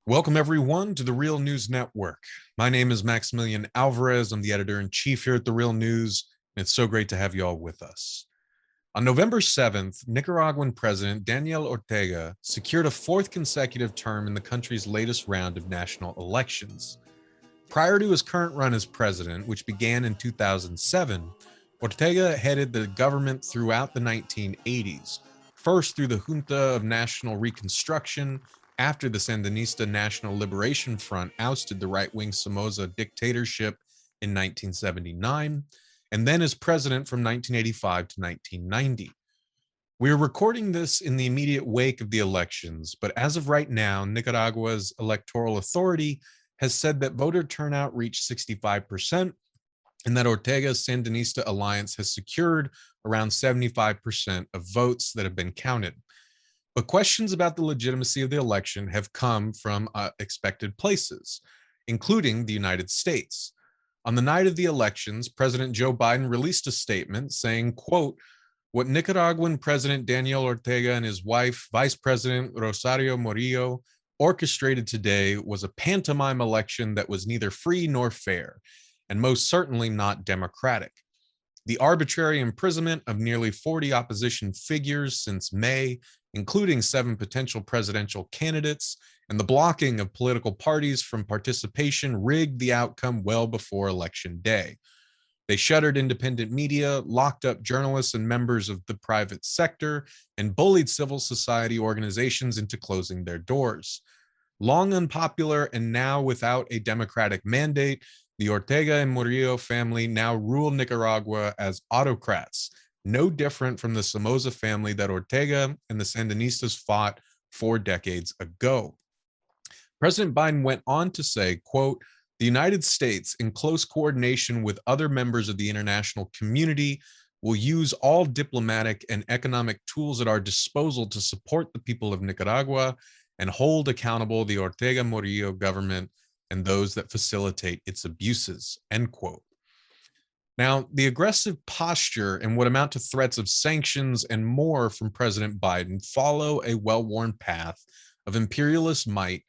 Welcome, everyone, to the Real News Network. My name is Maximilian Alvarez. I'm the editor-in-chief here at the Real News, and it's so great to have you all with us. On November 7th, Nicaraguan President Daniel Ortega secured a fourth consecutive term in the country's latest round of national elections. Prior to his current run as president, which began in 2007, Ortega headed the government throughout the 1980s, first through the Junta of National Reconstruction, after the Sandinista National Liberation Front ousted the right-wing Somoza dictatorship in 1979, and then as president from 1985 to 1990. We're recording this in the immediate wake of the elections, but as of right now, Nicaragua's electoral authority has said that voter turnout reached 65%, and that Ortega's Sandinista alliance has secured around 75% of votes that have been counted. But questions about the legitimacy of the election have come from expected places, including the United States. On the night of the elections, President Joe Biden released a statement saying, quote, "What Nicaraguan President Daniel Ortega and his wife, Vice President Rosario Murillo, orchestrated today was a pantomime election that was neither free nor fair, and most certainly not democratic. The arbitrary imprisonment of nearly 40 opposition figures since May, including 7 potential presidential candidates, and the blocking of political parties from participation rigged the outcome well before Election Day. They shuttered independent media, locked up journalists and members of the private sector, and bullied civil society organizations into closing their doors. Long unpopular and now without a democratic mandate, the Ortega and Murillo family now rule Nicaragua as autocrats, no different from the Somoza family that Ortega and the Sandinistas fought 4 decades ago." President Biden went on to say, quote, "The United States, in close coordination with other members of the international community, will use all diplomatic and economic tools at our disposal to support the people of Nicaragua and hold accountable the Ortega-Murillo government and those that facilitate its abuses," end quote. Now, the aggressive posture and what amount to threats of sanctions and more from President Biden follow a well-worn path of imperialist might,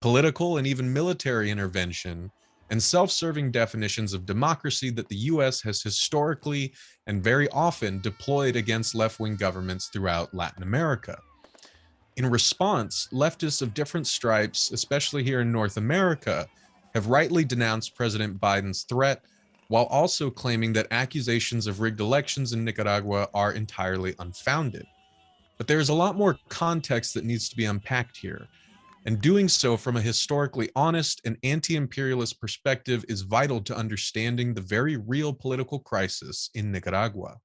political and even military intervention, and self-serving definitions of democracy that the US has historically and very often deployed against left-wing governments throughout Latin America. In response, leftists of different stripes, especially here in North America, have rightly denounced President Biden's threat, while also claiming that accusations of rigged elections in Nicaragua are entirely unfounded. But there's a lot more context that needs to be unpacked here, and doing so from a historically honest and anti-imperialist perspective is vital to understanding the very real political crisis in Nicaragua.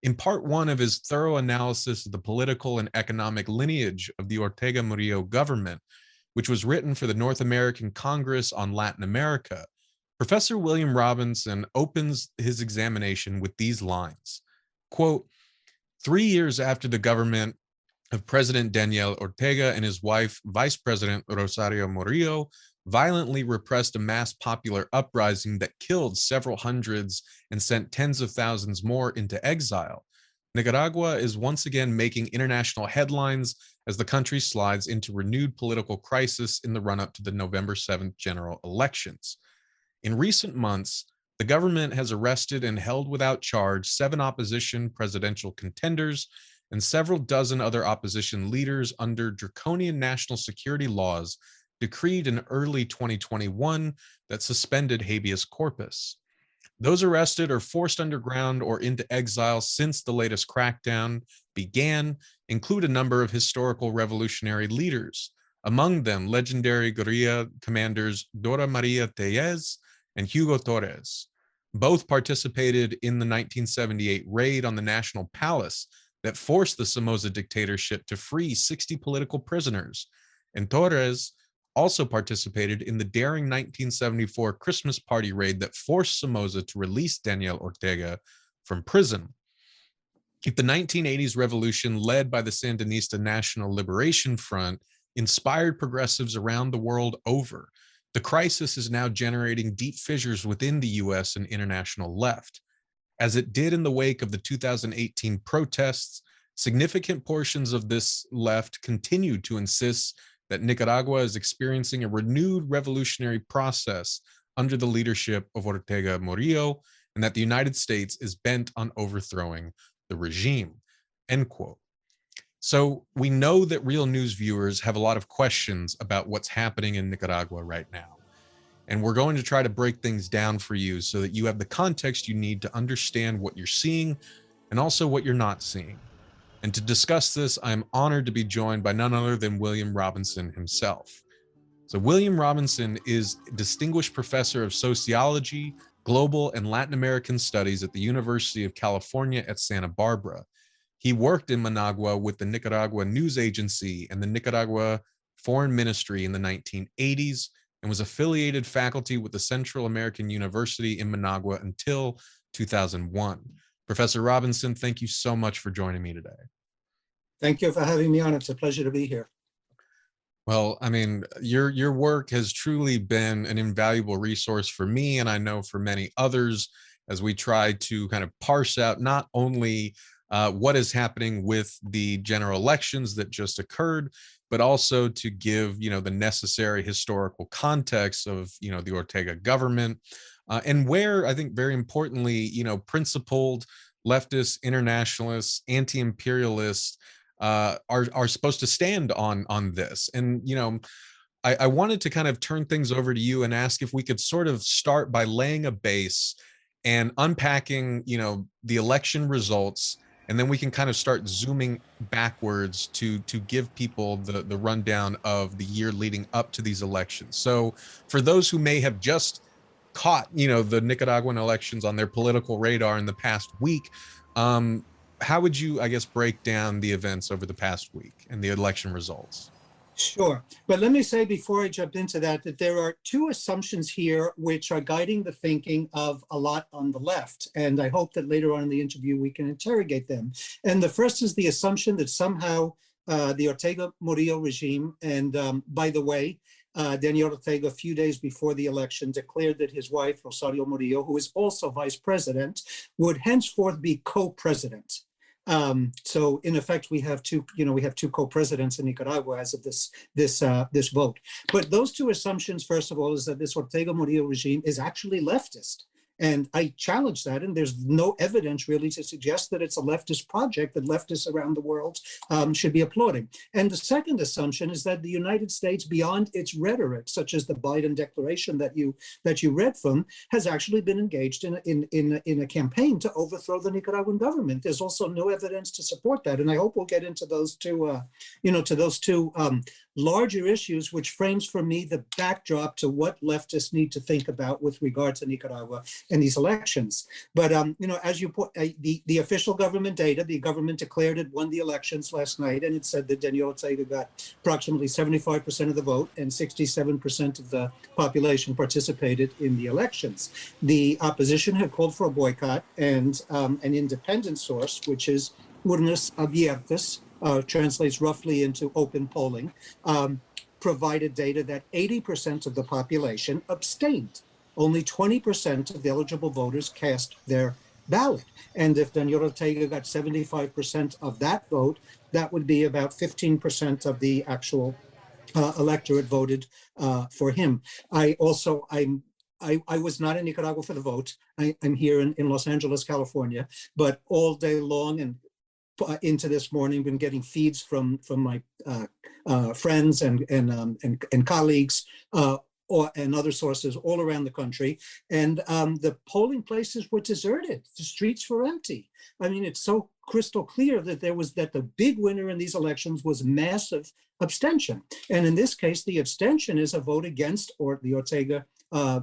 In part 1 of his thorough analysis of the political and economic lineage of the Ortega-Murillo government, which was written for the North American Congress on Latin America, Professor William Robinson opens his examination with these lines, quote, "3 years after the government of President Daniel Ortega and his wife, Vice President Rosario Murillo, violently repressed a mass popular uprising that killed several hundreds and sent tens of thousands more into exile, Nicaragua is once again making international headlines as the country slides into renewed political crisis in the run-up to the November 7th general elections. In recent months, the government has arrested and held without charge 7 opposition presidential contenders and several dozen other opposition leaders under draconian national security laws decreed in early 2021 that suspended habeas corpus. Those arrested or forced underground or into exile since the latest crackdown began include a number of historical revolutionary leaders, among them legendary guerrilla commanders Dora Maria Tellez and Hugo Torres. Both participated in the 1978 raid on the National Palace that forced the Somoza dictatorship to free 60 political prisoners, and Torres also participated in the daring 1974 Christmas party raid that forced Somoza to release Daniel Ortega from prison. If the 1980s revolution led by the Sandinista National Liberation Front inspired progressives around the world over, the crisis is now generating deep fissures within the US and international left. As it did in the wake of the 2018 protests, significant portions of this left continued to insist that Nicaragua is experiencing a renewed revolutionary process under the leadership of Ortega-Murillo, and that the United States is bent on overthrowing the regime, end quote. So we know that Real News viewers have a lot of questions about what's happening in Nicaragua right now. And we're going to try to break things down for you so that you have the context you need to understand what you're seeing and also what you're not seeing. And to discuss this, I'm honored to be joined by none other than William Robinson himself. So William Robinson is Distinguished Professor of Sociology, Global and Latin American Studies at the University of California at Santa Barbara. He worked in Managua with the Nicaragua News Agency and the Nicaragua Foreign Ministry in the 1980s and was affiliated faculty with the Central American University in Managua until 2001. Professor Robinson, thank you so much for joining me today. Thank you for having me on. It's a pleasure to be here. Well, I mean, your work has truly been an invaluable resource for me, and I know for many others, as we try to kind of parse out not only what is happening with the general elections that just occurred, but also to give, the necessary historical context of, the Ortega government, and where I think very importantly, principled leftists, internationalists, anti-imperialists are supposed to stand on this. And, I wanted to kind of turn things over to you and ask if we could sort of start by laying a base and unpacking, the election results, and then we can kind of start zooming backwards to give people the rundown of the year leading up to these elections. So for those who may have just caught, the Nicaraguan elections on their political radar in the past week, how would you, I guess, break down the events over the past week and the election results? Sure. But let me say before I jump into that there are two assumptions here which are guiding the thinking of a lot on the left. And I hope that later on in the interview we can interrogate them. And the first is the assumption that somehow the Ortega-Murillo regime, and by the way, Daniel Ortega, a few days before the election, declared that his wife, Rosario Murillo, who is also vice president, would henceforth be co-president. So in effect, we have two co-presidents in Nicaragua as of this vote. But those two assumptions, first of all, is that this Ortega-Murillo regime is actually leftist. And I challenge that, and there's no evidence really to suggest that it's a leftist project that leftists around the world should be applauding. And the second assumption is that the United States, beyond its rhetoric, such as the Biden declaration that you read from, has actually been engaged in a campaign to overthrow the Nicaraguan government. There's also no evidence to support that, and I hope we'll get into those two, larger issues, which frames for me the backdrop to what leftists need to think about with regard to Nicaragua and these elections. But, as you put the official government data, the government declared it won the elections last night, and it said that Daniel Ortega got approximately 75% of the vote and 67% of the population participated in the elections. The opposition had called for a boycott, and an independent source, which is Urnas Abiertas, translates roughly into open polling, provided data that 80% of the population abstained. Only 20% of the eligible voters cast their ballot. And if Daniel Ortega got 75% of that vote, that would be about 15% of the actual electorate voted for him. I was not in Nicaragua for the vote. I'm here in Los Angeles, California, but all day long and into this morning, been getting feeds from my friends and colleagues and other sources all around the country. And the polling places were deserted. The streets were empty. I mean, it's so crystal clear that the big winner in these elections was massive abstention. And in this case, the abstention is a vote against the Ortega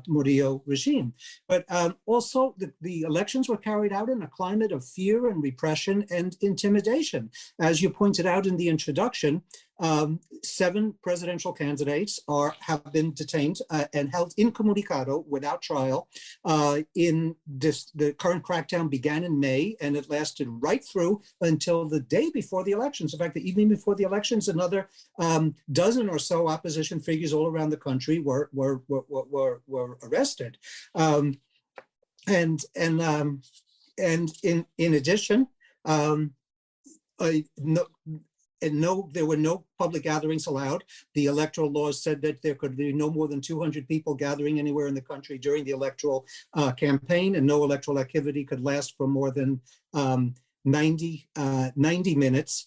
Murillo regime. But also the elections were carried out in a climate of fear and repression and intimidation. As you pointed out in the introduction, 7 presidential candidates have been detained and held incommunicado without trial. The current crackdown began in May, and it lasted right through until the day before the elections. In fact, the evening before the elections, another dozen or so opposition figures all around the country were arrested. And in addition, there were no public gatherings allowed. The electoral laws said that there could be no more than 200 people gathering anywhere in the country during the electoral campaign, and no electoral activity could last for more than 90 minutes.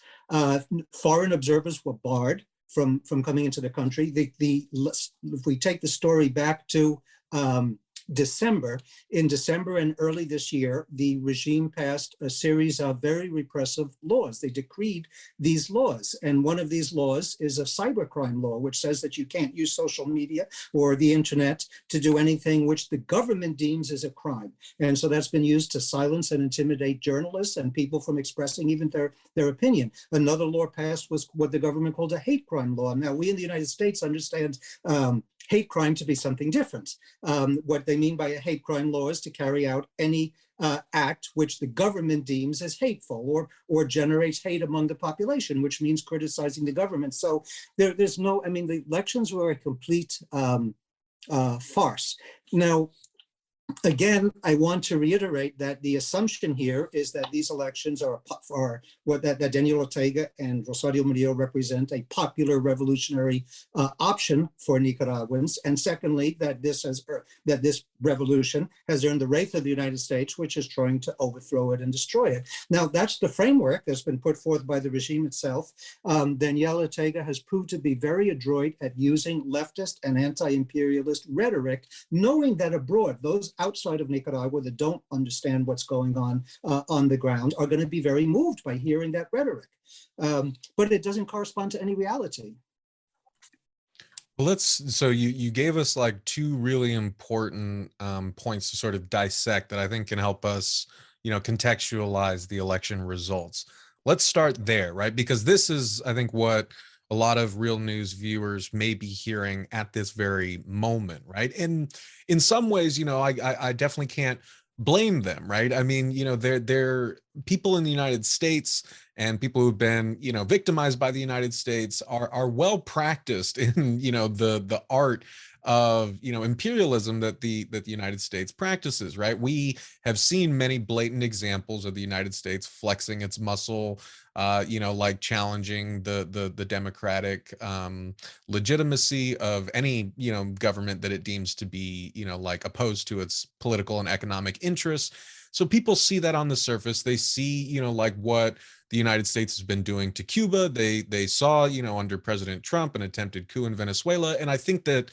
Foreign observers were barred from coming into the country. If we take the story back to December, in December and early this year, the regime passed a series of very repressive laws. They decreed these laws. And one of these laws is a cybercrime law, which says that you can't use social media or the internet to do anything which the government deems as a crime. And so that's been used to silence and intimidate journalists and people from expressing even their opinion. Another law passed was what the government called a hate crime law. Now, we in the United States understand hate crime to be something different. What they mean by a hate crime law is to carry out any act which the government deems as hateful or generates hate among the population, which means criticizing the government. So there's no, I mean, the elections were a complete farce. Now, again, I want to reiterate that the assumption here is that these elections are what that Daniel Ortega and Rosario Murillo represent a popular revolutionary option for Nicaraguans, and secondly, that this revolution has earned the wrath of the United States, which is trying to overthrow it and destroy it. Now, that's the framework that's been put forth by the regime itself. Daniel Ortega has proved to be very adroit at using leftist and anti-imperialist rhetoric, knowing that abroad, those outside of Nicaragua that don't understand what's going on the ground are going to be very moved by hearing that rhetoric. But it doesn't correspond to any reality. Well, so you gave us like two really important points to sort of dissect that I think can help us, contextualize the election results. Let's start there, right? Because this is, I think, what a lot of Real News viewers may be hearing at this very moment, right? And in some ways, I definitely can't blame them, right? I mean, they're people in the United States, and people who've been, victimized by the United States are well practiced in, the art of, imperialism that the United States practices, right? We have seen many blatant examples of the United States flexing its muscle, like challenging the democratic legitimacy of any, government that it deems to be, like opposed to its political and economic interests. So people see that on the surface. They see, like what the United States has been doing to Cuba. They saw, under President Trump, an attempted coup in Venezuela. And I think that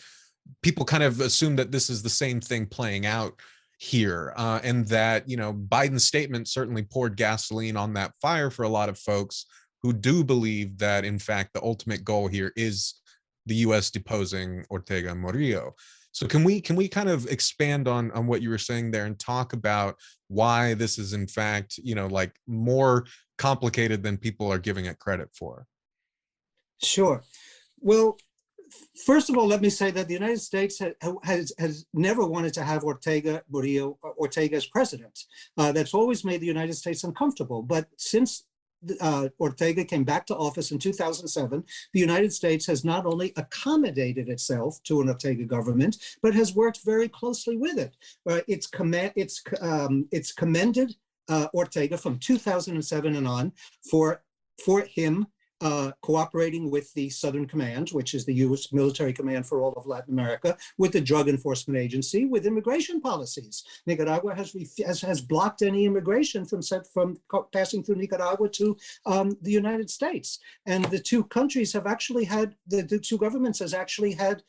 people kind of assume that this is the same thing playing out here, and that, Biden's statement certainly poured gasoline on that fire for a lot of folks who do believe that, in fact, the ultimate goal here is the U.S. deposing Ortega-Murillo. So can we kind of expand on what you were saying there and talk about why this is, in fact, like more complicated than people are giving it credit for? Sure. Well, first of all, let me say that the United States has never wanted to have Ortega as president. That's always made the United States uncomfortable. But since Ortega came back to office in 2007, the United States has not only accommodated itself to an Ortega government, but has worked very closely with it. It's commended Ortega from 2007 and on for him cooperating with the Southern Command, which is the U.S. military command for all of Latin America, with the Drug Enforcement Agency, with immigration policies. Nicaragua has blocked any immigration from passing through Nicaragua to the United States. And the two countries have actually had, the two governments has actually had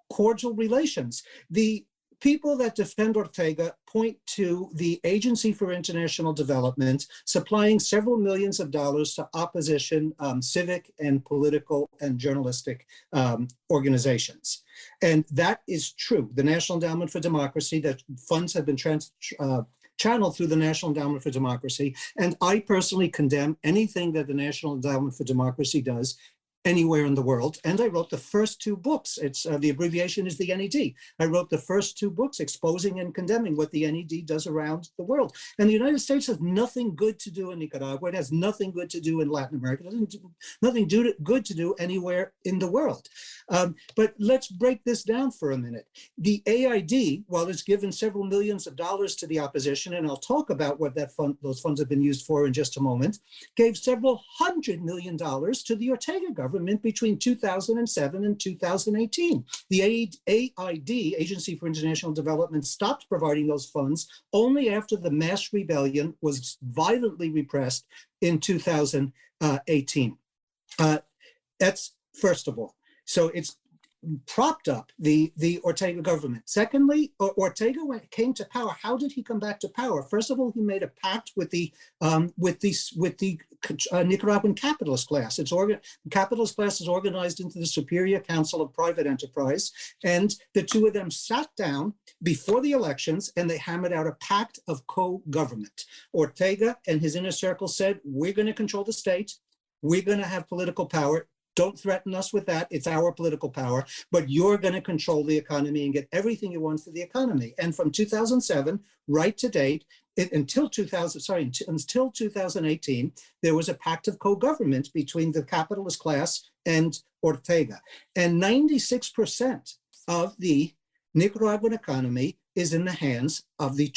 cordial relations. The people that defend Ortega point to the Agency for International Development supplying several millions of dollars to opposition civic and political and journalistic organizations. And that is true. The National Endowment for Democracy, that funds have been channeled through the National Endowment for Democracy. And I personally condemn anything that the National Endowment for Democracy does anywhere in the world. And I wrote the first two books. It's the abbreviation is the NED. I wrote the first two books exposing and condemning what the NED does around the world. And the United States has nothing good to do in Nicaragua. It has nothing good to do in Latin America. It has nothing good to do anywhere in the world. But let's break this down for a minute. The AID, while it's given several millions of dollars to the opposition, and I'll talk about what those funds have been used for in just a moment, gave several $100 million to the Ortega government between 2007 and 2018. The AID, Agency for International Development, stopped providing those funds only after the mass rebellion was violently repressed in 2018. That's first of all. So it's propped up the Ortega government. Secondly, Ortega came to power. How did he come back to power? First of all, he made a pact with the Nicaraguan capitalist class. The capitalist class is organized into the Superior Council of Private Enterprise, and the two of them sat down before the elections and they hammered out a pact of co-government. Ortega and his inner circle said, "We're going to control the state. We're going to have political power. Don't threaten us with that. It's our political power, but you're going to control the economy and get everything you want for the economy." And from 2007 right to date, until 2018, there was a pact of co-government between the capitalist class and Ortega. And 96% of the Nicaraguan economy is in the hands of the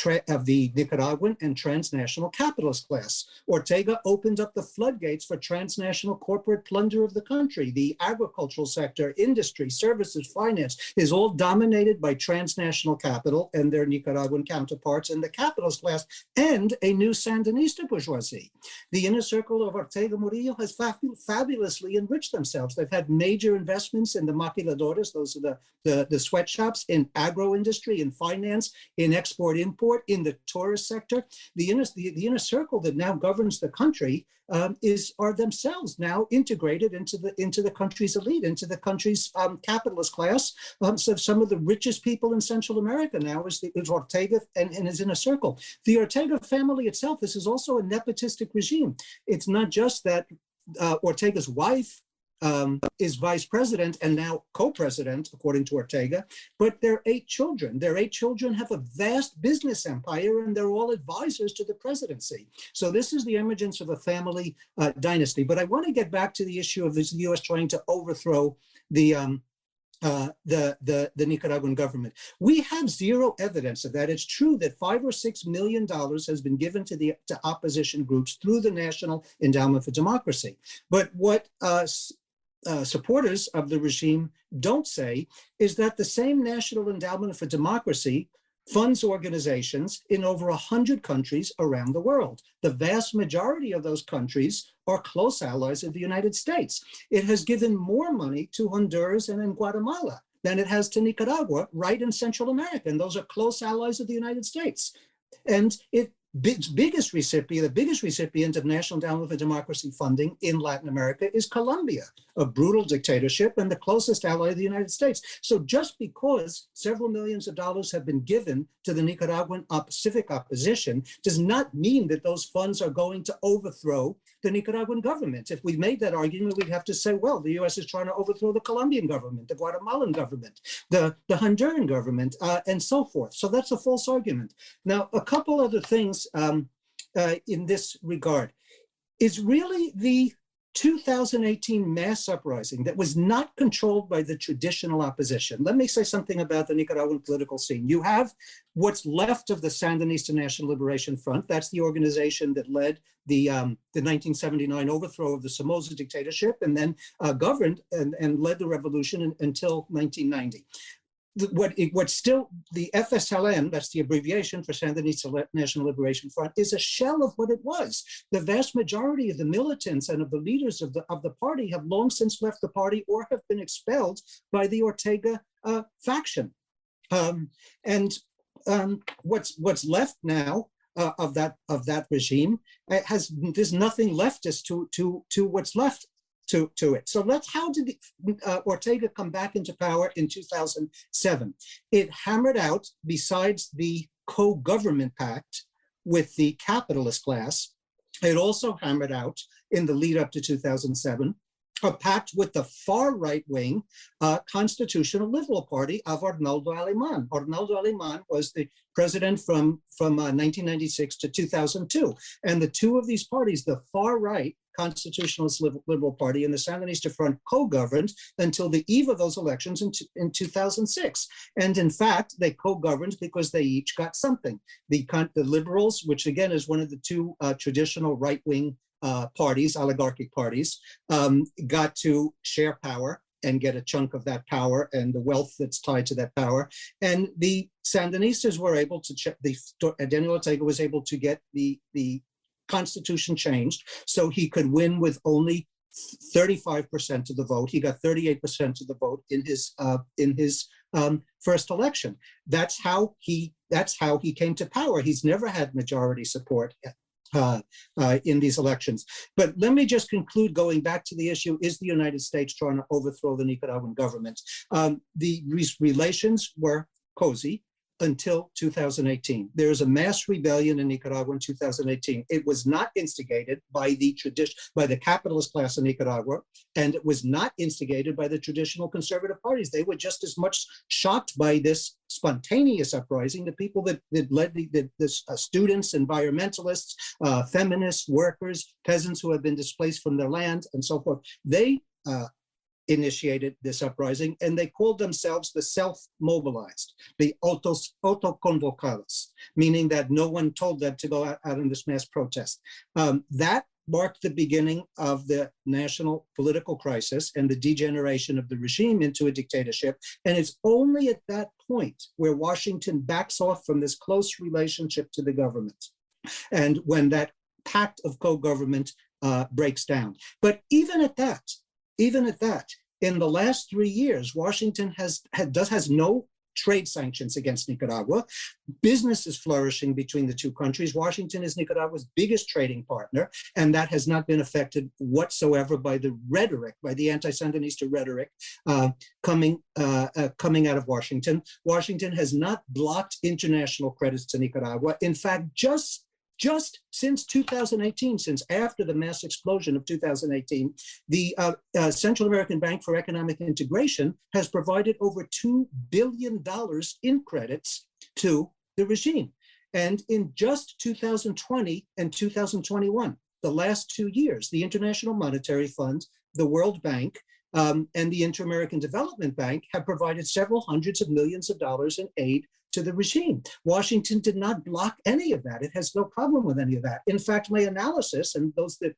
Nicaraguan and transnational capitalist class. Ortega opened up the floodgates for transnational corporate plunder of the country. The agricultural sector, industry, services, finance is all dominated by transnational capital and their Nicaraguan counterparts in the capitalist class and a new Sandinista bourgeoisie. The inner circle of Ortega-Murillo has fabulously enriched themselves. They've had major investments in the maquiladoras, those are the sweatshops, in agro industry, in finance, in export-import, in the tourist sector. The inner circle that now governs the country are themselves now integrated into the country's elite, into the country's capitalist class. So some of the richest people in Central America now is Ortega and his inner circle. The Ortega family itself, this is also a nepotistic regime. It's not just that Ortega's wife is vice president and now co-president, according to Ortega, but their 8 children. Their 8 children have a vast business empire and they're all advisors to the presidency. So this is the emergence of a family dynasty. But I want to get back to the issue of the U.S. trying to overthrow the Nicaraguan government. We have zero evidence of that. It's true that $5 or $6 million has been given to opposition groups through the National Endowment for Democracy. But what supporters of the regime don't say is that the same National Endowment for Democracy funds organizations in over 100 countries around the world. The vast majority of those countries are close allies of the United States. It has given more money to Honduras and in Guatemala than it has to Nicaragua, right in Central America. And those are close allies of the United States. And the biggest recipient of National Endowment for Democracy funding in Latin America is Colombia, a brutal dictatorship and the closest ally of the United States. So just because several millions of dollars have been given to the Nicaraguan civic opposition does not mean that those funds are going to overthrow the Nicaraguan government. If we made that argument, we'd have to say, well, the US is trying to overthrow the Colombian government, the Guatemalan government, the Honduran government, and so forth. So that's a false argument. Now, a couple other things in this regard. Is really the 2018 mass uprising that was not controlled by the traditional opposition. Let me say something about the Nicaraguan political scene. You have what's left of the Sandinista National Liberation Front. That's the organization that led the 1979 overthrow of the Somoza dictatorship and then governed and led the revolution until 1990. What's still the FSLN, that's the abbreviation for Sandinista National Liberation Front, is a shell of what it was. The vast majority of the militants and of the leaders of the party have long since left the party or have been expelled by the Ortega faction. What's left now of that regime there's nothing left as to what's left to it. So how did Ortega come back into power in 2007? It hammered out, besides the co-government pact with the capitalist class, it also hammered out in the lead up to 2007 a pact with the far right-wing Constitutional Liberal Party of Arnoldo Alemán. Arnoldo Alemán was the president from 1996 to 2002. And the two of these parties, the far right Constitutionalist Liberal Party and the Sandinista Front, co-governed until the eve of those elections in 2006. And in fact, they co-governed because they each got something. The Liberals, which again is one of the two traditional right-wing parties, oligarchic parties, got to share power and get a chunk of that power and the wealth that's tied to that power. And the Sandinistas were able to, Daniel Ortega was able to get the Constitution changed so he could win with only 35% of the vote. He got 38% of the vote in his first election. That's how he came to power. He's never had majority support in these elections. But let me just conclude, going back to the issue, is the United States trying to overthrow the Nicaraguan government? The relations were cozy until 2018. There is a mass rebellion in Nicaragua in 2018. It was not instigated by the capitalist class in Nicaragua, and it was not instigated by the traditional conservative parties. They were just as much shocked by this spontaneous uprising. The people that led the students, environmentalists, feminists, workers, peasants who have been displaced from their land, and so forth, they initiated this uprising, and they called themselves the self-mobilized, the autoconvocados, meaning that no one told them to go out in this mass protest. That marked the beginning of the national political crisis and the degeneration of the regime into a dictatorship. And it's only at that point where Washington backs off from this close relationship to the government, and when that pact of co-government breaks down. But even at that, in the last 3 years, Washington has no trade sanctions against Nicaragua. Business is flourishing between the two countries. Washington is Nicaragua's biggest trading partner, and that has not been affected whatsoever by the rhetoric, by the anti-Sandinista rhetoric coming out of Washington. Washington has not blocked international credits to Nicaragua. In fact, just since 2018, since after the mass explosion of 2018, the Central American Bank for Economic Integration has provided over $2 billion in credits to the regime. And in just 2020 and 2021, the last 2 years, the International Monetary Fund, the World Bank, and the Inter-American Development Bank have provided several hundreds of millions of dollars in aid to the regime. Washington did not block any of that. It has no problem with any of that. In fact, my analysis, and those that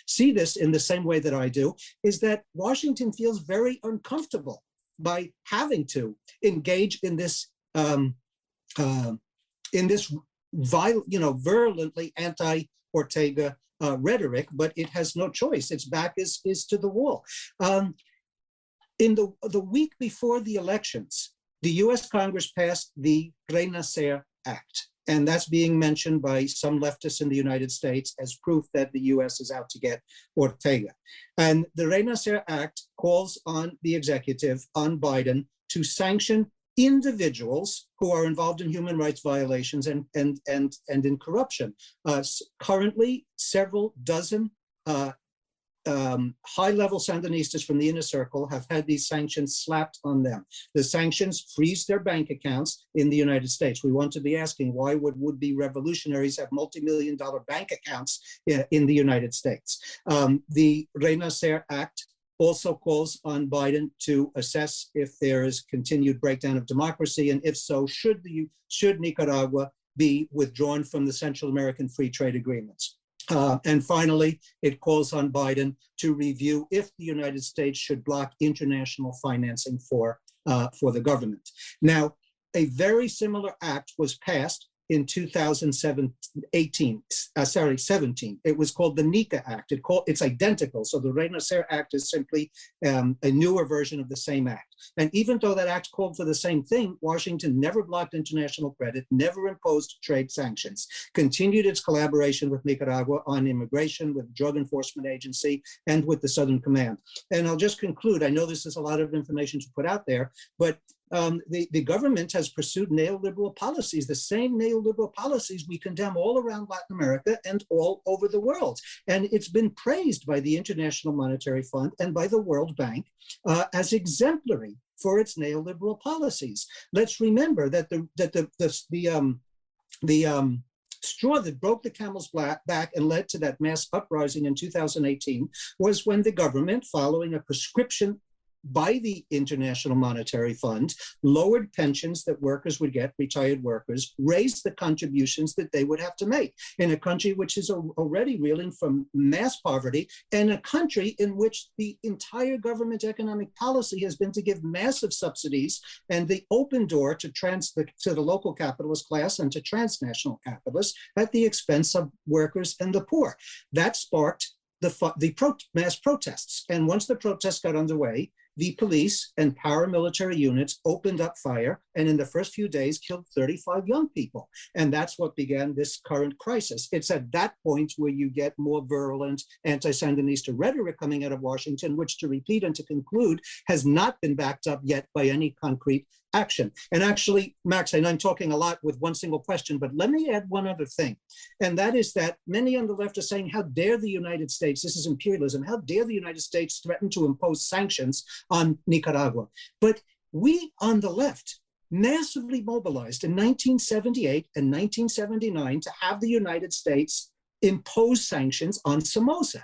see this in the same way that I do, is that Washington feels very uncomfortable by having to engage in this virulently anti-Ortega rhetoric, but it has no choice. Its back is to the wall. In the week before the elections, the US Congress passed the Renacer Act, and that's being mentioned by some leftists in the United States as proof that the US is out to get Ortega. And the Renacer Act calls on the executive, on Biden, to sanction individuals who are involved in human rights violations and in corruption. Currently, several dozen high-level Sandinistas from the inner circle have had these sanctions slapped on them. The sanctions freeze their bank accounts in the United States. We want to be asking, why would would-be revolutionaries have multi-million-dollar bank accounts in the United States? The Renacer Act also calls on Biden to assess if there is continued breakdown of democracy, and if so, should Nicaragua be withdrawn from the Central American Free Trade Agreements. And finally, it calls on Biden to review if the United States should block international financing for the government. Now, a very similar act was passed in 2017. It was called the NICA Act. It's identical. So the Renacer Act is simply a newer version of the same act. And even though that act called for the same thing, Washington never blocked international credit, never imposed trade sanctions, continued its collaboration with Nicaragua on immigration, with the Drug Enforcement Agency, and with the Southern Command. And I'll just conclude. I know this is a lot of information to put out there, but the government has pursued neoliberal policies, the same neoliberal policies we condemn all around Latin America and all over the world. And it's been praised by the International Monetary Fund and by the World Bank as exemplary for its neoliberal policies. Let's remember that the straw that broke the camel's back and led to that mass uprising in 2018 was when the government, following a prescription by the International Monetary Fund, lowered pensions that workers would get, retired workers, raised the contributions that they would have to make in a country which is already reeling from mass poverty, and a country in which the entire government economic policy has been to give massive subsidies and the open door to the local capitalist class and to transnational capitalists at the expense of workers and the poor. That sparked the mass protests. And once the protests got underway, the police and paramilitary units opened up fire, and in the first few days killed 35 young people. And that's what began this current crisis. It's at that point where you get more virulent anti-Sandinista rhetoric coming out of Washington, which, to repeat and to conclude, has not been backed up yet by any concrete action. And actually, Max, and I'm talking a lot with one single question, but let me add one other thing. And that is that many on the left are saying, how dare the United States, this is imperialism, how dare the United States threaten to impose sanctions on Nicaragua? But we on the left massively mobilized in 1978 and 1979 to have the United States impose sanctions on Somoza.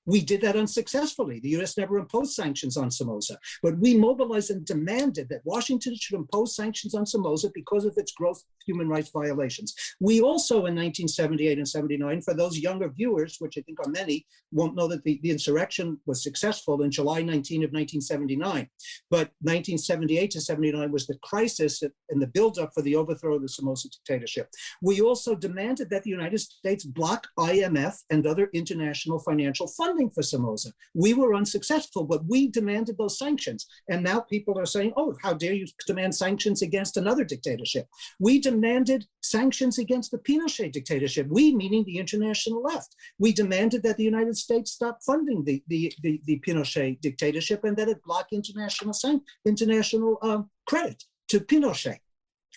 We did that unsuccessfully. The US never imposed sanctions on Somoza, but we mobilized and demanded that Washington should impose sanctions on Somoza because of its gross human rights violations. We also, in 1978 and 79, for those younger viewers, which I think are many, won't know that the insurrection was successful in July 19 of 1979. But 1978 to 79 was the crisis and the buildup for the overthrow of the Somoza dictatorship. We also demanded that the United States block IMF and other international financial funding for Somoza. We were unsuccessful, but we demanded those sanctions. And now people are saying, oh, how dare you demand sanctions against another dictatorship? We demanded sanctions against the Pinochet dictatorship, we meaning the international left. We demanded that the United States stop funding the Pinochet dictatorship and that it block international credit to Pinochet.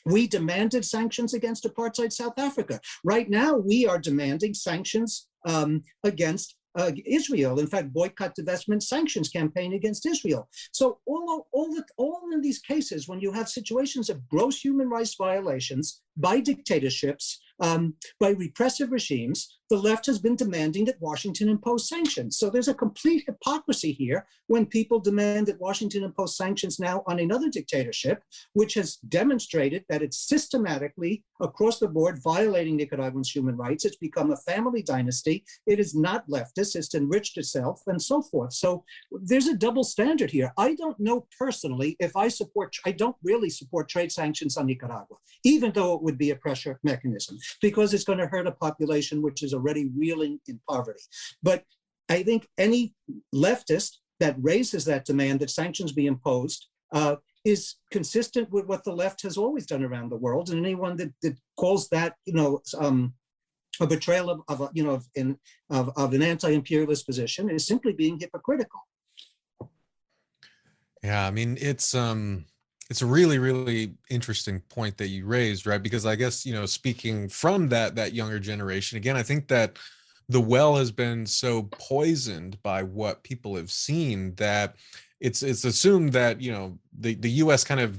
We demanded sanctions against apartheid South Africa. Right now, we are demanding sanctions against Israel. In fact, boycott, divestment, sanctions campaign against Israel. So all in these cases, when you have situations of gross human rights violations by dictatorships, by repressive regimes, the left has been demanding that Washington impose sanctions. So there's a complete hypocrisy here when people demand that Washington impose sanctions now on another dictatorship, which has demonstrated that it's systematically, across the board, violating Nicaraguans' human rights. It's become a family dynasty. It is not leftist. It's enriched itself and so forth. So there's a double standard here. I don't know personally if I don't really support trade sanctions on Nicaragua, even though it would be a pressure mechanism, because it's going to hurt a population which is already reeling in poverty. But I think any leftist that raises that demand that sanctions be imposed is consistent with what the left has always done around the world. And anyone that calls that, a betrayal of an anti-imperialist position is simply being hypocritical. Yeah, I mean, it's a really, really interesting point that you raised, right? Because I guess, speaking from that younger generation, again, I think that the well has been so poisoned by what people have seen that it's assumed that, the US kind of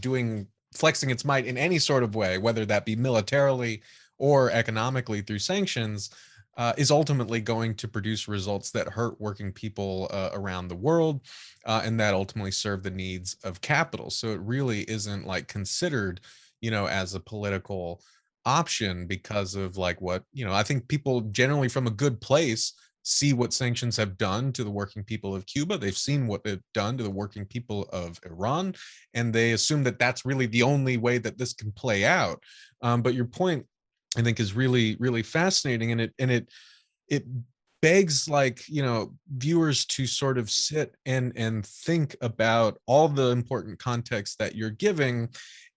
flexing its might in any sort of way, whether that be militarily or economically through sanctions, is ultimately going to produce results that hurt working people around the world, and that ultimately serve the needs of capital. So it really isn't considered, as a political option because of what, I think people generally from a good place see what sanctions have done to the working people of Cuba. They've seen what they've done to the working people of Iran, and they assume that that's really the only way that this can play out. But your point, I think, is really, really fascinating, and it begs viewers to sort of sit and think about all the important context that you're giving,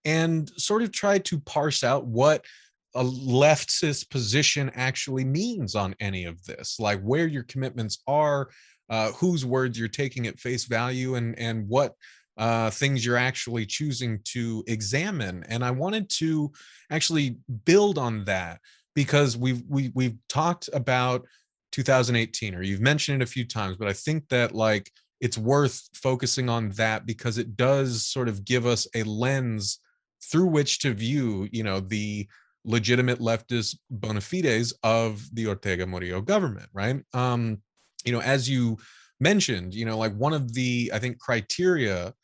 and sort of try to parse out what a leftist position actually means on any of this, where your commitments are, whose words you're taking at face value, and what things you're actually choosing to examine. And I wanted to actually build on that because we've talked about 2018, or you've mentioned it a few times, but I think that like it's worth focusing on that because it does sort of give us a lens through which to view, you know, the legitimate leftist bona fides of the Ortega-Murillo government, right? You know, as you mentioned, you know, like one of the, I think, criteria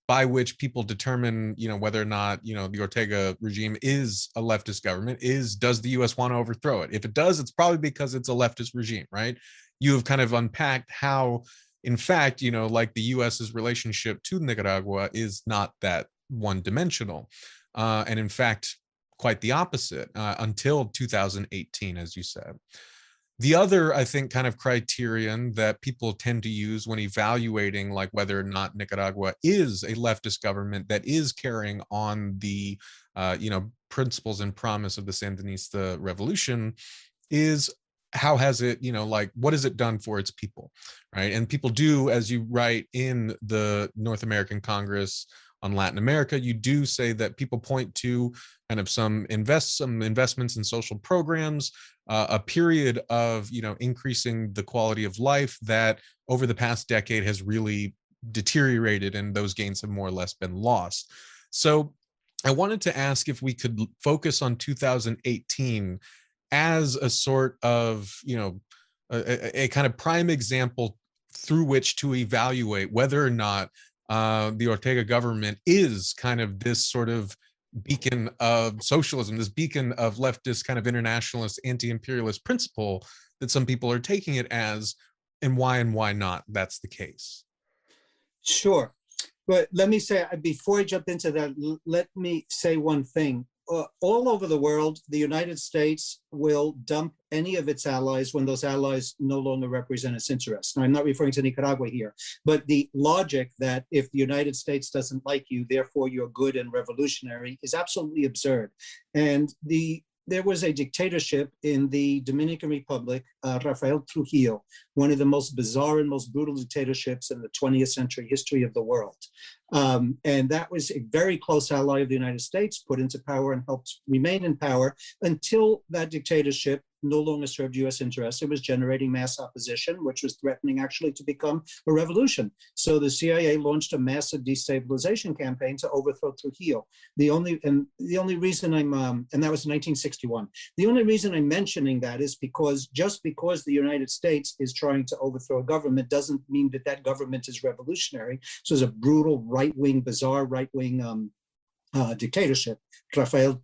by which people determine, you know, whether or not, you know, the Ortega regime is a leftist government is, does the US want to overthrow it? If it does, it's probably because it's a leftist regime, right? You have kind of unpacked how, in fact, you know, like the US's relationship to Nicaragua is not that one-dimensional. And in fact, quite the opposite until 2018, as you said. The other, I think, kind of criterion that people tend to use when evaluating like whether or not Nicaragua is a leftist government that is carrying on the, you know, principles and promise of the Sandinista revolution is how has it, you know, like what has it done for its people, right? And people do, as you write in the North American Congress on Latin America, you do say that people point to kind of some investments in social programs, a period of, you know, increasing the quality of life that over the past decade has really deteriorated, and those gains have more or less been lost. So I wanted to ask if we could focus on 2018 as a sort of, you know, a kind of prime example through which to evaluate whether or not the Ortega government is kind of this sort of beacon of socialism, this beacon of leftist kind of internationalist, anti-imperialist principle that some people are taking it as, and why not that's the case. Sure. But let me say, before I jump into that, let me say one thing. All over the world, the United States will dump any of its allies when those allies no longer represent its interests. Now, I'm not referring to Nicaragua here, but the logic that if the United States doesn't like you, therefore you're good and revolutionary is absolutely absurd. And there was a dictatorship in the Dominican Republic, Rafael Trujillo, one of the most bizarre and most brutal dictatorships in the 20th century history of the world. And that was a very close ally of the United States, put into power and helped remain in power until that dictatorship no longer served US interests. It was generating mass opposition, which was threatening actually to become a revolution. So the CIA launched a massive destabilization campaign to overthrow Trujillo. The only reason I'm, and that was in 1961. The only reason I'm mentioning that is because just because the United States is trying to overthrow a government doesn't mean that that government is revolutionary. So it's a brutal right-wing, bizarre right-wing dictatorship, Rafael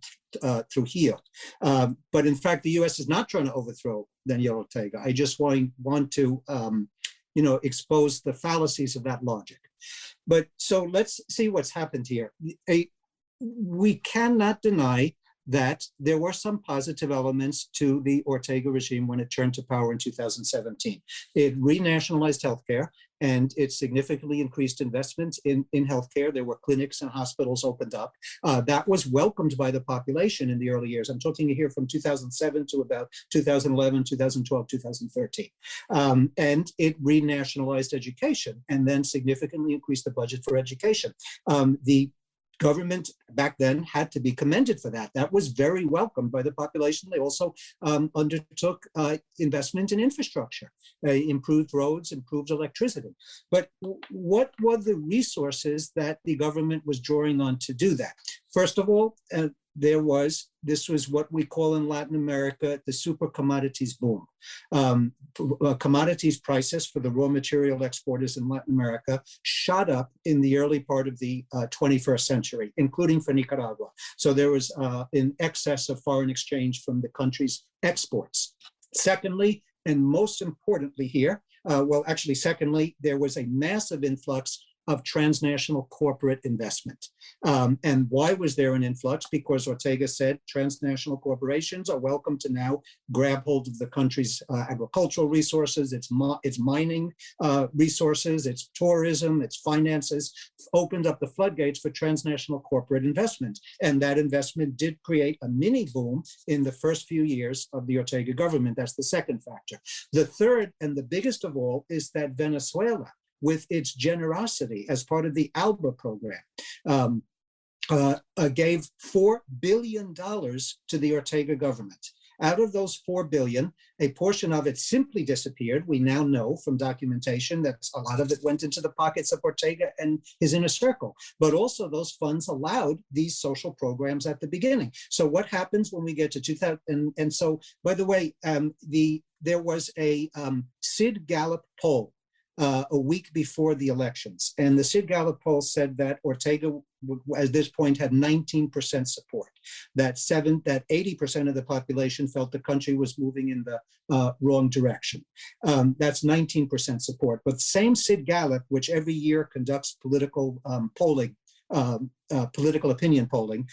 Trujillo. But in fact, the US is not trying to overthrow Daniel Ortega. I just want to, you know, expose the fallacies of that logic. But so let's see what's happened here. We cannot deny that there were some positive elements to the Ortega regime when it turned to power in 2017. It renationalized healthcare, and it significantly increased investments in healthcare. There were clinics and hospitals opened up. That was welcomed by the population in the early years. I'm talking here from 2007 to about 2011, 2012, 2013. And it renationalized education and then significantly increased the budget for education. The government back then had to be commended for that. That was very welcomed by the population. They also undertook investment in infrastructure, improved roads, improved electricity. But what were the resources that the government was drawing on to do that? First of all, this was what we call in Latin America the super commodities boom. Commodities prices for the raw material exporters in Latin America shot up in the early part of the 21st century, including for Nicaragua. So there was an excess of foreign exchange from the country's exports. Secondly, and most importantly here, secondly, there was a massive influx of transnational corporate investment. And why was there an influx? Because Ortega said transnational corporations are welcome to now grab hold of the country's agricultural resources, its mining resources, its tourism, its finances, opened up the floodgates for transnational corporate investment. And that investment did create a mini boom in the first few years of the Ortega government. That's the second factor. The third and the biggest of all is that Venezuela, with its generosity as part of the ALBA program, gave $4 billion to the Ortega government. Out of those $4 billion, a portion of it simply disappeared. We now know from documentation that a lot of it went into the pockets of Ortega and his inner circle. But also those funds allowed these social programs at the beginning. So what happens when we get to 2000? And so, by the way, there was a Sid Gallup poll a week before the elections. And the Sid Gallup poll said that Ortega, at this point, had 19% support, that 80% of the population felt the country was moving in the wrong direction. That's 19% support. But same Sid Gallup, which every year conducts political polling, political opinion polling,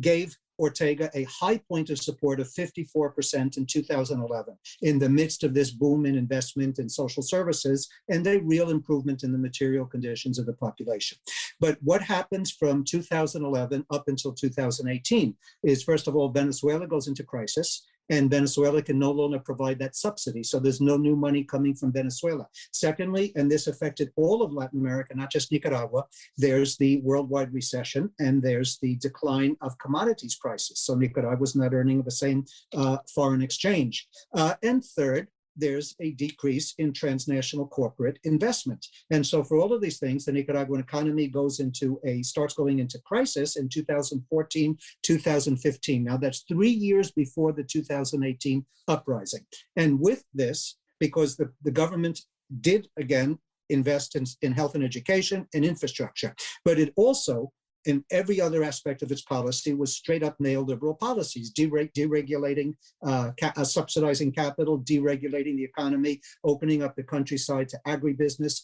gave Ortega a high point of support of 54% in 2011, in the midst of this boom in investment in social services and a real improvement in the material conditions of the population. But what happens from 2011 up until 2018 is, first of all, Venezuela goes into crisis, and Venezuela can no longer provide that subsidy. So there's no new money coming from Venezuela. Secondly, and this affected all of Latin America, not just Nicaragua, there's the worldwide recession and there's the decline of commodities prices. So Nicaragua was not earning the same foreign exchange. And third, there's a decrease in transnational corporate investment. And so for all of these things, the Nicaraguan economy starts going into crisis in 2014, 2015. Now that's 3 years before the 2018 uprising. And with this, because the government did again invest in health and education and infrastructure, but it also, in every other aspect of its policy, was straight up neoliberal policies, deregulating, subsidizing capital, deregulating the economy, opening up the countryside to agribusiness,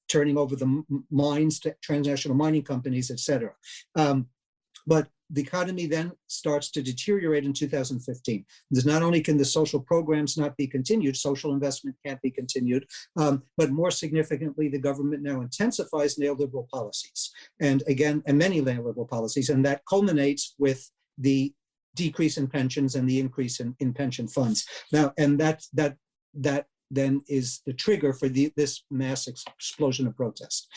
turning over the mines to transnational mining companies, et cetera. But the economy then starts to deteriorate in 2015. There's not only can the social programs not be continued, social investment can't be continued, but more significantly, the government now intensifies neoliberal policies. And again, and many neoliberal policies, and that culminates with the decrease in pensions and the increase in pension funds. Now, and that then is the trigger for this mass explosion of protest.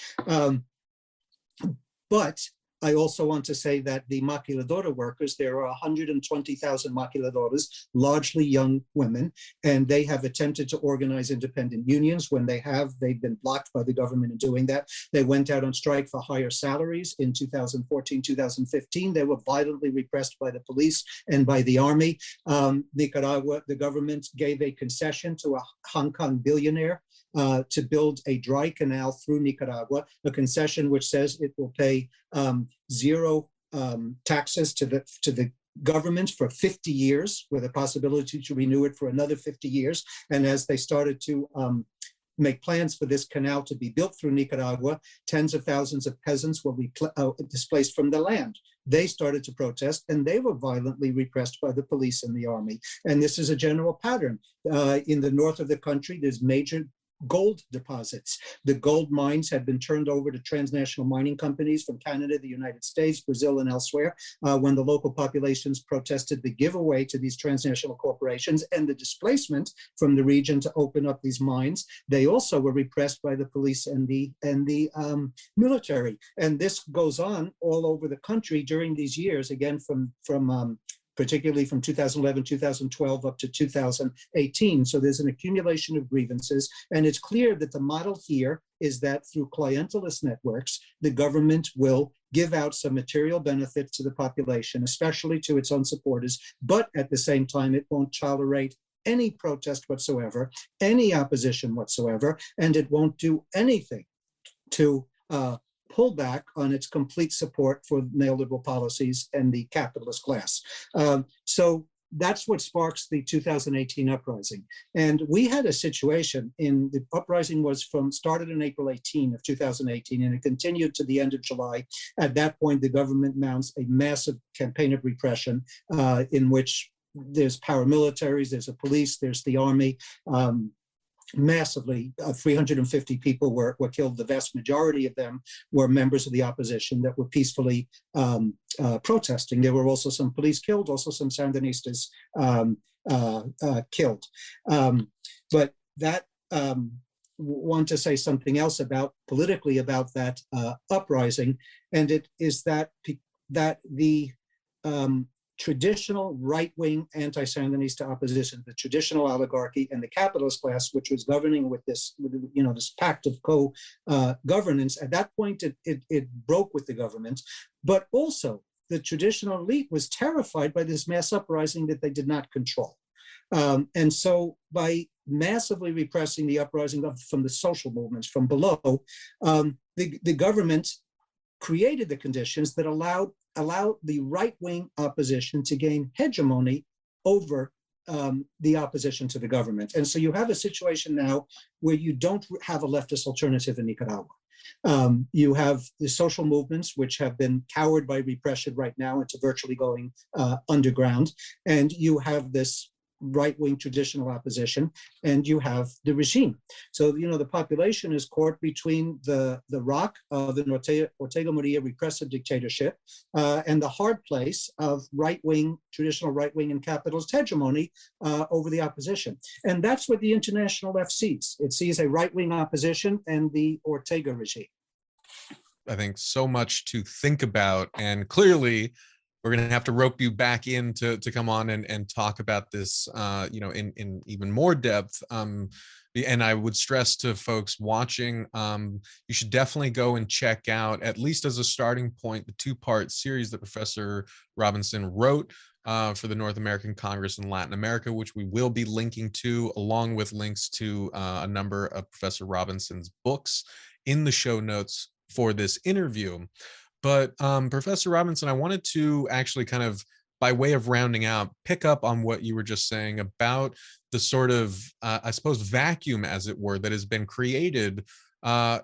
But I also want to say that the maquiladora workers, there are 120,000 maquiladoras, largely young women, and they have attempted to organize independent unions. When they've been blocked by the government in doing that. They went out on strike for higher salaries in 2014, 2015. They were violently repressed by the police and by the army. Nicaragua, the government gave a concession to a Hong Kong billionaire to build a dry canal through Nicaragua, a concession which says it will pay zero taxes to the government for 50 years, with a possibility to renew it for another 50 years. And as they started to make plans for this canal to be built through Nicaragua, tens of thousands of peasants will be displaced from the land. They started to protest, and they were violently repressed by the police and the army. And this is a general pattern. In the north of the country, there's major gold deposits. The gold mines had been turned over to transnational mining companies from Canada, the United States, Brazil, and elsewhere. When the local populations protested the giveaway to these transnational corporations and the displacement from the region to open up these mines, they also were repressed by the police and the military. And this goes on all over the country during these years, again, particularly from 2011, 2012 up to 2018. So there's an accumulation of grievances. And it's clear that the model here is that through clientelist networks, the government will give out some material benefit to the population, especially to its own supporters, but at the same time, it won't tolerate any protest whatsoever, any opposition whatsoever, and it won't do anything to pull back on its complete support for neoliberal policies and the capitalist class. So that's what sparks the 2018 uprising. And we had a situation the uprising started in April 18 of 2018, and it continued to the end of July. At that point, the government mounts a massive campaign of repression in which there's paramilitaries, there's a police, there's the army. Massively, 350 people were killed. The vast majority of them were members of the opposition that were peacefully protesting. There were also some police killed, also some Sandinistas killed. But that want to say something else politically about that uprising, and it is that the traditional right-wing anti-Sandinista opposition, the traditional oligarchy and the capitalist class, which was governing with this pact of co-governance, at that point it broke with the government, but also the traditional elite was terrified by this mass uprising that they did not control. And so by massively repressing the uprising from the social movements from below, the government created the conditions that allowed the right-wing opposition to gain hegemony over the opposition to the government. And so you have a situation now where you don't have a leftist alternative in Nicaragua. You have the social movements, which have been cowered by repression right now into virtually going underground. And you have this right-wing traditional opposition, and you have the regime. So, the population is caught between the rock of an Ortega-Murillo repressive dictatorship and the hard place of traditional right-wing and capitalist hegemony over the opposition. And that's what the international left sees. It sees a right-wing opposition and the Ortega regime. I think so much to think about, and clearly we're going to have to rope you back in to come on and talk about this, in even more depth. And I would stress to folks watching, you should definitely go and check out, at least as a starting point, the two-part series that Professor Robinson wrote for the North American Congress in Latin America, which we will be linking to, along with links to a number of Professor Robinson's books in the show notes for this interview. But Professor Robinson, I wanted to actually kind of, by way of rounding out, pick up on what you were just saying about the sort of, I suppose, vacuum, as it were, that has been created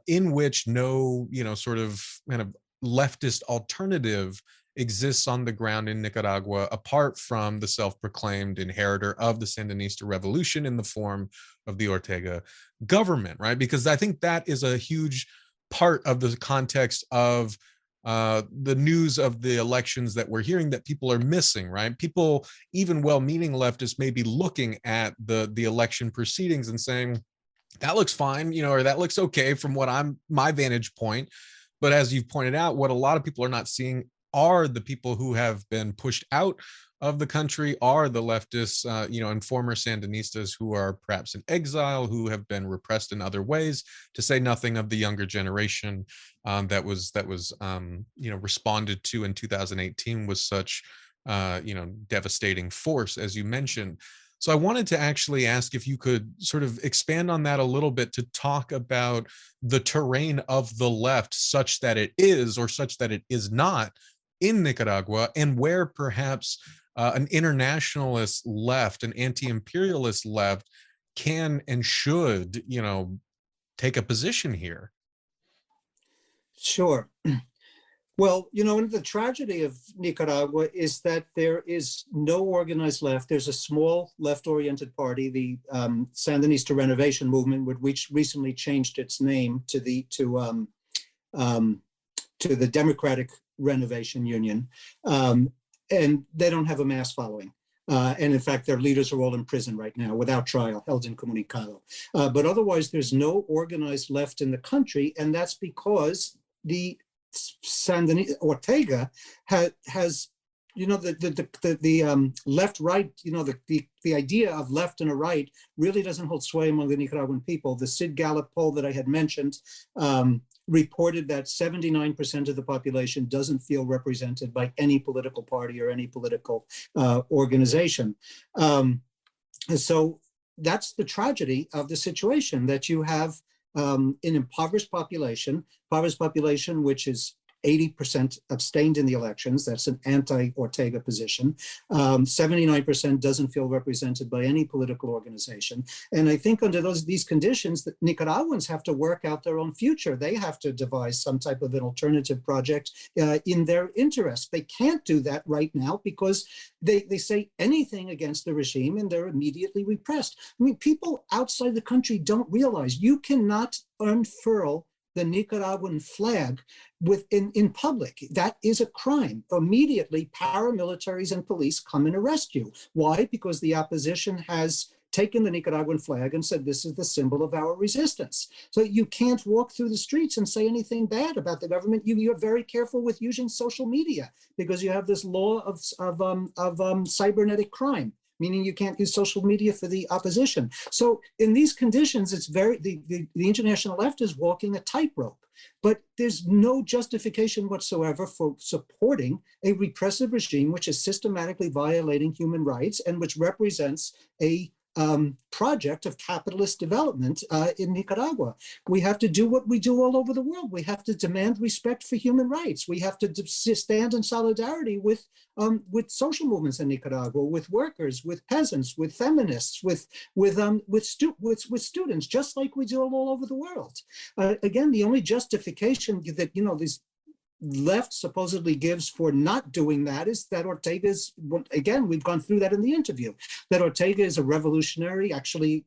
in which no, sort of kind of leftist alternative exists on the ground in Nicaragua, apart from the self-proclaimed inheritor of the Sandinista revolution in the form of the Ortega government, right? Because I think that is a huge part of the context of the news of the elections that we're hearing that people are missing, right? People, even well-meaning leftists, may be looking at the election proceedings and saying, that looks fine, or that looks okay from my vantage point. But as you've pointed out, what a lot of people are not seeing are the people who have been pushed out of the country, are the leftists, and former Sandinistas who are perhaps in exile, who have been repressed in other ways, to say nothing of the younger generation that was responded to in 2018 with such devastating force, as you mentioned. So I wanted to actually ask if you could sort of expand on that a little bit, to talk about the terrain of the left, such that it is, or such that it is not, in Nicaragua, and where perhaps an internationalist left, an anti-imperialist left, can and should, take a position here. Sure. Well, the tragedy of Nicaragua is that there is no organized left. There's a small left-oriented party, the Sandinista Renovation Movement, which recently changed its name to the Democratic Renovation Union, and they don't have a mass following. And in fact, their leaders are all in prison right now without trial, held incomunicado. But otherwise, there's no organized left in the country, and that's because the Ortega has the left-right, the idea of left and a right really doesn't hold sway among the Nicaraguan people. The Sid Gallup poll that I had mentioned reported that 79% of the population doesn't feel represented by any political party or any political organization. So that's the tragedy of the situation, that you have an impoverished population which is 80% abstained in the elections. That's an anti-Ortega position. 79% doesn't feel represented by any political organization. And I think under these conditions, that Nicaraguans have to work out their own future. They have to devise some type of an alternative project in their interest. They can't do that right now because they say anything against the regime and they're immediately repressed. I mean, people outside the country don't realize you cannot unfurl the Nicaraguan flag in public. That is a crime. Immediately, paramilitaries and police come and arrest you. Why? Because the opposition has taken the Nicaraguan flag and said, this is the symbol of our resistance. So you can't walk through the streets and say anything bad about the government. You're very careful with using social media because you have this law of cybernetic crime, meaning you can't use social media for the opposition. So in these conditions, it's the international left is walking a tightrope. But there's no justification whatsoever for supporting a repressive regime which is systematically violating human rights and which represents a project of capitalist development in Nicaragua. We have to do what we do all over the world. We have to demand respect for human rights. We have to stand in solidarity with social movements in Nicaragua, with workers, with peasants, with feminists, with students, just like we do all over the world. Again, the only justification that this left supposedly gives for not doing that is that Ortega is, again, we've gone through that in the interview, that Ortega is a revolutionary, actually,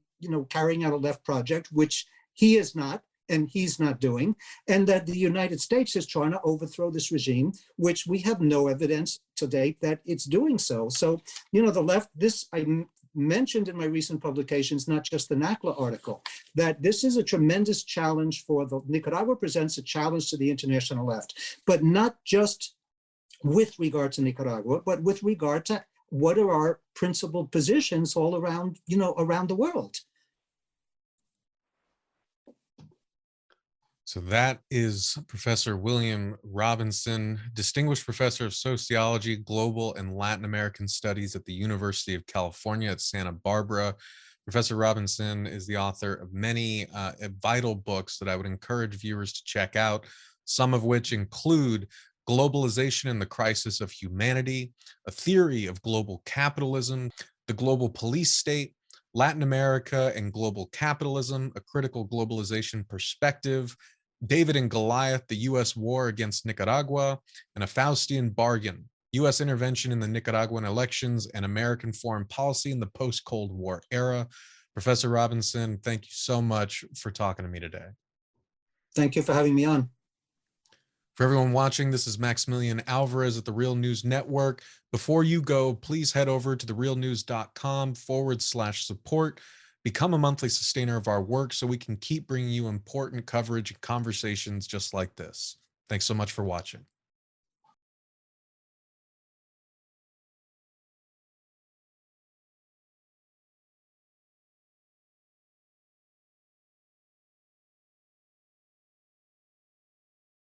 carrying out a left project, which he is not, and he's not doing, and that the United States is trying to overthrow this regime, which we have no evidence to date that it's doing so. So, the left, I mentioned in my recent publications, not just the NACLA article, that this is a tremendous challenge Nicaragua presents a challenge to the international left, but not just with regard to Nicaragua, but with regard to what are our principled positions all around, around the world. So that is Professor William Robinson, Distinguished Professor of Sociology, Global and Latin American Studies at the University of California at Santa Barbara. Professor Robinson is the author of many vital books that I would encourage viewers to check out, some of which include Globalization and the Crisis of Humanity, A Theory of Global Capitalism, The Global Police State, Latin America and Global Capitalism, A Critical Globalization Perspective, David and Goliath, the U.S. War Against Nicaragua, and A Faustian Bargain, U.S. Intervention in the Nicaraguan Elections and American Foreign Policy in the Post-Cold War Era. Professor Robinson, thank you so much for talking to me today. Thank you for having me on. For everyone watching, this is Maximilian Alvarez at the Real News Network. Before you go, please head over to therealnews.com/support. Become a monthly sustainer of our work so we can keep bringing you important coverage and conversations just like this. Thanks so much for watching.